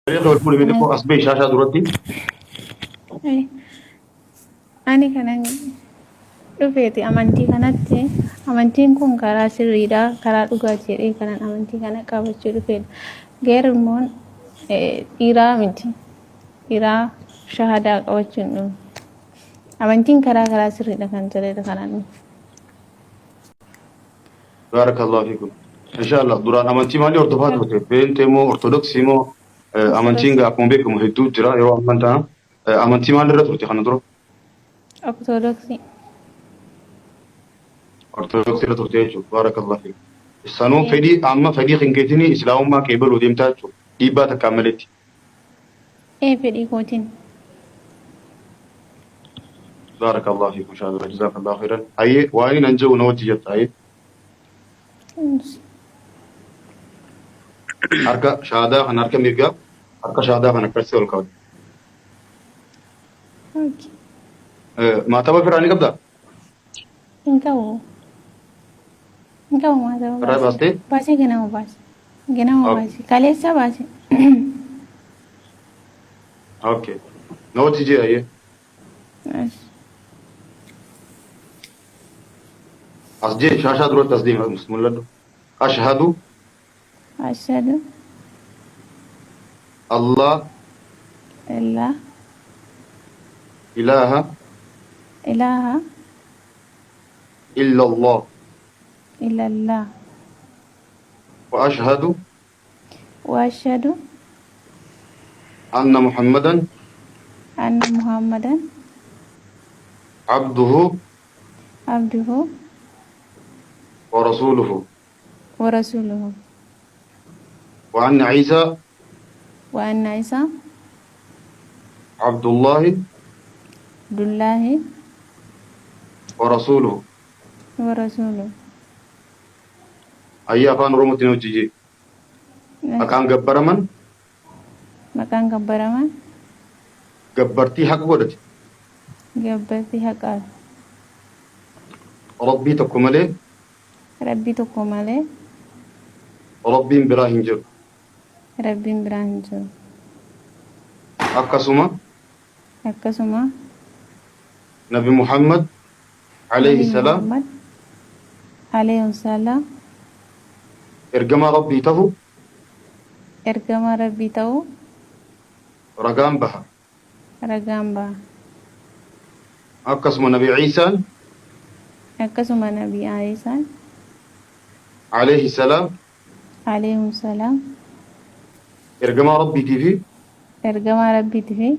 Fuudhee Kanan xiqqoo as ba'e shaashaa duratti. ani kanan dhufeeti amantii kanatti amantiin kun karaa sirriidha karaa dhugaati jedhee kanan amantii kana qabachuu dhufeedha. Geerummoon dhiiraa miti dhiiraa shahadaa qabachuun dhufu. Amantiin karaa sirriidha kan jedhedha kanan Baarakallahu fiikum. Inshaallah duraan amantii maalii hordofaa turte? Beentee moo ortodoksii moo amantiin akkuma beekamu hedduu jira yeroo amman ta'an amantii maalirra turte kana dura? ortodoksii Ortodoksii irra turte jechuudha. Baarakallahu fiikum. Sanuu fedhii amma fedhii hingeetinii islaamummaa qeebaluu deemtaa jechuudha. Dhiibbaa takkaan maletti. fedhii kootiin Baarakallahu fiikum inshaallah. Jazaakallahu khairan. Hayyee waan nan jedhu na wajji jetta hayyee. Harka shaadaa kan harka mirgaa harka shaadaa kan akkasii ol kaa'u. Maataba biraa ni qabdaa? hin qabu maataba Irraa baastee? baasee ganama baase kaleessa baase Okay. Na wajji jee hayyee. As jee shaashaa duratti as deema mul'adhu. Ashhadu ashhadu Allah alla ilaha ilaha illallah illallah wa ashhadu wa ashhadu anna Muhammadan anna muhammadan abduhu abduhu wa rasuluhu wa rasuluhu wa anna Isa wa anna isa abdullahi abdullahi wa rasuluhu. wa rasuluhu Ayyaa afaan Oromootiin hojii jee. Maqaan gabbaraman maqaan gabbaraman gabbartii haqa godhate. gabbartii haqaa Rabbii tokko malee rabbii tokko malee Rabbiin biraa hin jiru. rabbiin biraa hin jiru. Akkasuma Akkasuma Nabi Muhammad alayhi salaam Muhammad alayhi salaam ergamaa Rabbii ta'u ergamaa rabbii ta'uu ragaan baha. ragaan baha. Akkasuma Nabi Ciisaan Akkasuma nabii Aayisaan alayhi salaam alayhi salaam ergamaa Rabbiitii fi ergamaa rabbiitii fi